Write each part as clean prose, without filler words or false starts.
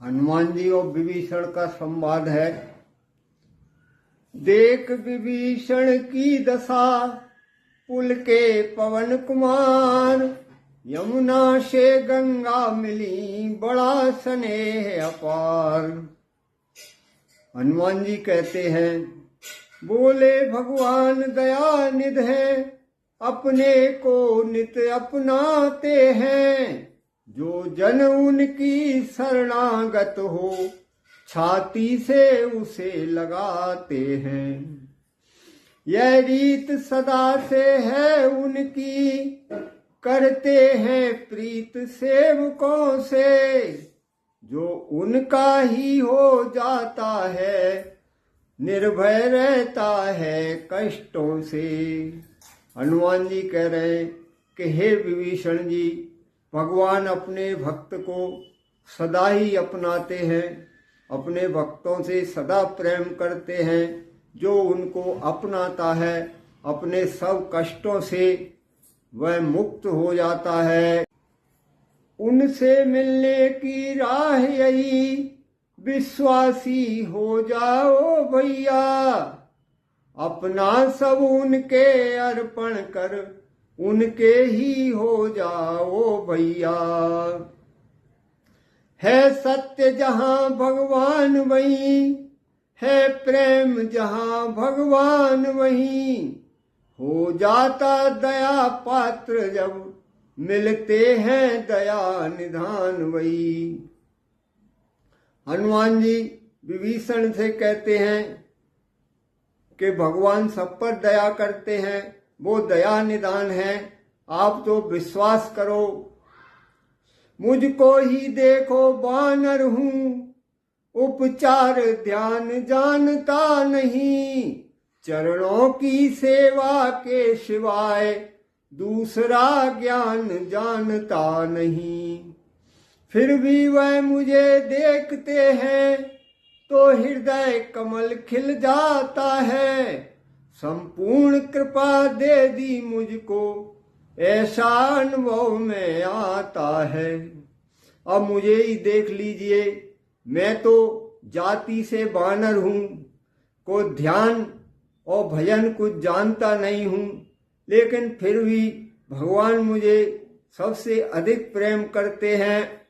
हनुमान जी और विभीषण का संवाद है। देख विभीषण की दशा, पुल के पवन कुमार, यमुना से गंगा मिली, बड़ा स्नेह अपार। हनुमान जी कहते हैं, बोले भगवान दया निध है, अपने को नित अपनाते हैं। जो जन उनकी शरणागत हो, छाती से उसे लगाते हैं। यह रीत सदा से है उनकी, करते हैं प्रीत सेवकों से। जो उनका ही हो जाता है, निर्भय रहता है कष्टों से। हनुमान जी कह रहे हैं कि हे विभीषण जी, भगवान अपने भक्त को सदा ही अपनाते हैं, अपने भक्तों से सदा प्रेम करते हैं। जो उनको अपनाता है, अपने सब कष्टों से वह मुक्त हो जाता है। उनसे मिलने की राह यही, विश्वासी हो जाओ भैया। अपना सब उनके अर्पण कर, उनके ही हो जाओ भैया। है सत्य जहां भगवान वहीं, है प्रेम जहां भगवान वहीं। हो जाता दया पात्र जब, मिलते हैं दया निधान वही। हनुमान जी विभीषण से कहते हैं कि भगवान सब पर दया करते हैं, वो दया निदान है। आप तो विश्वास करो, मुझको ही देखो बानर हूं, उपचार ध्यान जानता नहीं। चरणों की सेवा के सिवाय दूसरा ज्ञान जानता नहीं। फिर भी वह मुझे देखते हैं, तो हृदय कमल खिल जाता है। संपूर्ण कृपा दे दी मुझको, ऐसा अनुभव में आता है। अब मुझे ही देख लीजिए, मैं तो जाति से बानर हूं, को ध्यान और भजन कुछ जानता नहीं हूं, लेकिन फिर भी भगवान मुझे सबसे अधिक प्रेम करते हैं।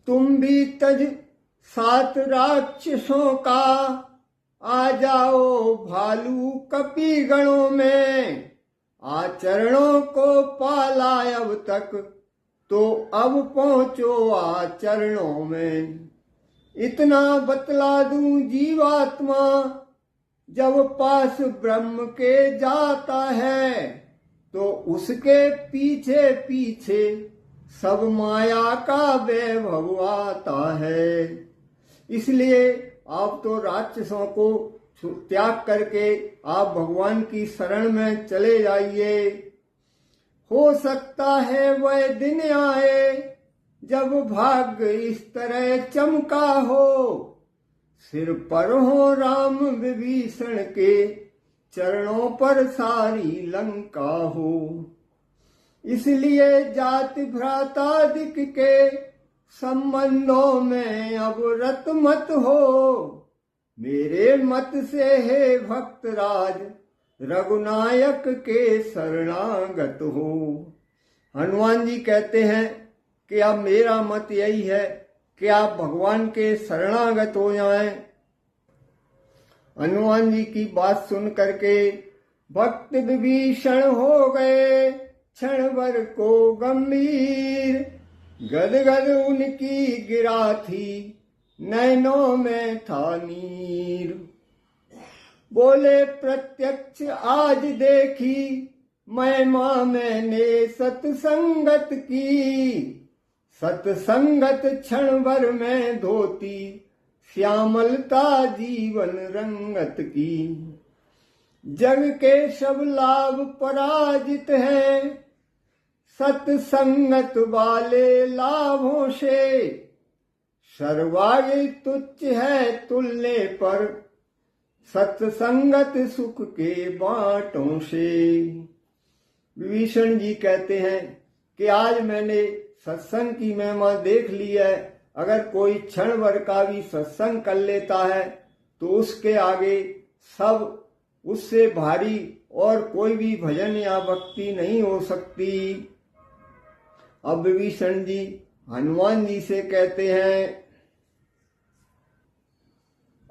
तुम भी तज सात राक्षसों का, आ जाओ भालू कपी गणों में। आचरणों को पाला अब तक, तो अब पहुंचो आचरणों में। इतना बतला दूं जीवात्मा, जब पास ब्रह्म के जाता है, तो उसके पीछे पीछे सब माया का वैभव आता है। इसलिए आप तो राक्षसों को त्याग करके आप भगवान की शरण में चले जाइए। हो सकता है वह दिन आए, जब भाग्य इस तरह चमका हो। सिर पर हो राम विभीषण के, चरणों पर सारी लंका हो। इसलिए जाति भ्रातादिक के, संबंधों में अब रत मत हो। मेरे मत से हे भक्तराज, रघुनायक के शरणागत हो। हनुमान जी कहते हैं कि अब मेरा मत यही है कि आप भगवान के शरणागत हो जाएं। हनुमान जी की बात सुन करके भक्त विभीषण हो गए क्षण भर को गंभीर। गदगद उनकी गिरा थी, नैनों में था नीर। बोले प्रत्यक्ष आज देखी, महिमा मैंने सतसंगत की। सतसंगत क्षण भर में धोती, श्यामलता जीवन रंगत की। जग के सब लाभ पराजित हैं, सतसंगत वाले लाभों से। सर्वाग्र तुच्छ है तुलने पर, सत्संगत सुख के बाटों से। विभीषण जी कहते हैं कि आज मैंने सत्संग की महिमा देख ली है। अगर कोई क्षण भर का भी सत्संग कर लेता है तो उसके आगे सब उससे भारी और कोई भी भजन या भक्ति नहीं हो सकती। अब विभीषण जी हनुमान जी से कहते हैं,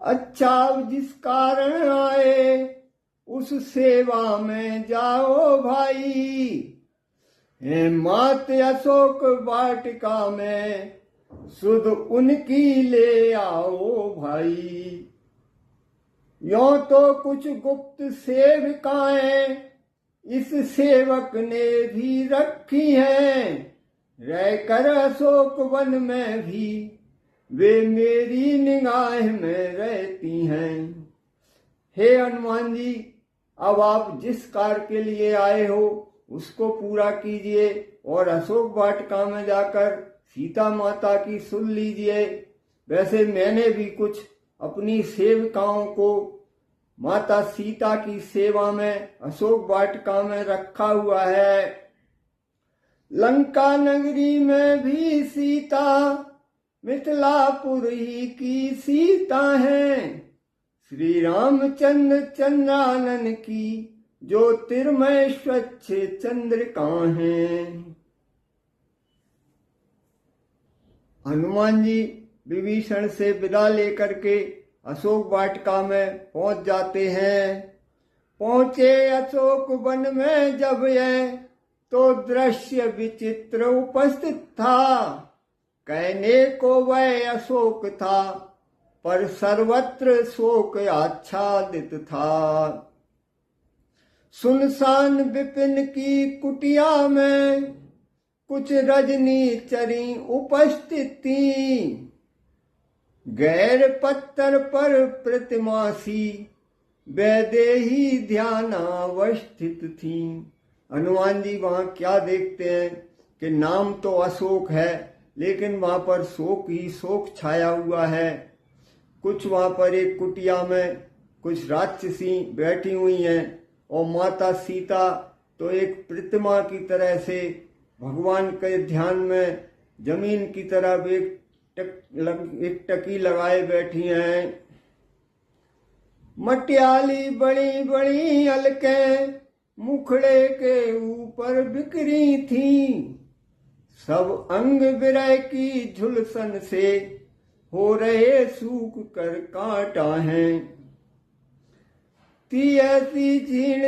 अच्छा जिस कारण आए उस सेवा में जाओ भाई, मात अशोक वाटिका में सुध उनकी ले आओ भाई। यों तो कुछ गुप्त सेविकाएं इस सेवक ने भी रखी हैं, रहकर अशोक वन में भी वे मेरी निगाह में रहती हैं। हे हनुमान जी, अब आप जिस कार्य के लिए आए हो उसको पूरा कीजिए और अशोक वाटिका में जाकर सीता माता की सुन लीजिए। वैसे मैंने भी कुछ अपनी सेविकाओं को माता सीता की सेवा में अशोक वाटिका में रखा हुआ है। लंका नगरी में भी सीता मिथिलापुर ही की सीता है, श्री रामचंद्र चंद्रानन की ज्योतिर्मय स्वच्छ चंद्रिका हैं। हनुमान जी विभीषण से विदा लेकर के अशोक वाटिका में पहुंच जाते हैं। पहुंचे अशोक वन में जब यह तो दृश्य विचित्र उपस्थित था, कहने को वह अशोक था पर सर्वत्र शोक आच्छादित था। सुनसान विपिन की कुटिया में कुछ रजनी चरी उपस्थित थी, गैर पत्थर पर प्रतिमा सी वैदेही ध्यानावस्थित थी। हनुमान जी वहां क्या देखते हैं कि नाम तो अशोक है लेकिन वहां पर शोक ही शोक छाया हुआ है। कुछ वहां पर एक कुटिया में कुछ राक्षसी बैठी हुई हैं और माता सीता तो एक प्रतिमा की तरह से भगवान के ध्यान में जमीन की तरफ एक टकी लगाए बैठी हैं। मटियाली बड़ी बड़ी अलकें मुखड़े के ऊपर बिखरी थी, सब अंग विरह की झुलसन से हो रहे सूख कर कांटा हैं। ती ऐसी झीण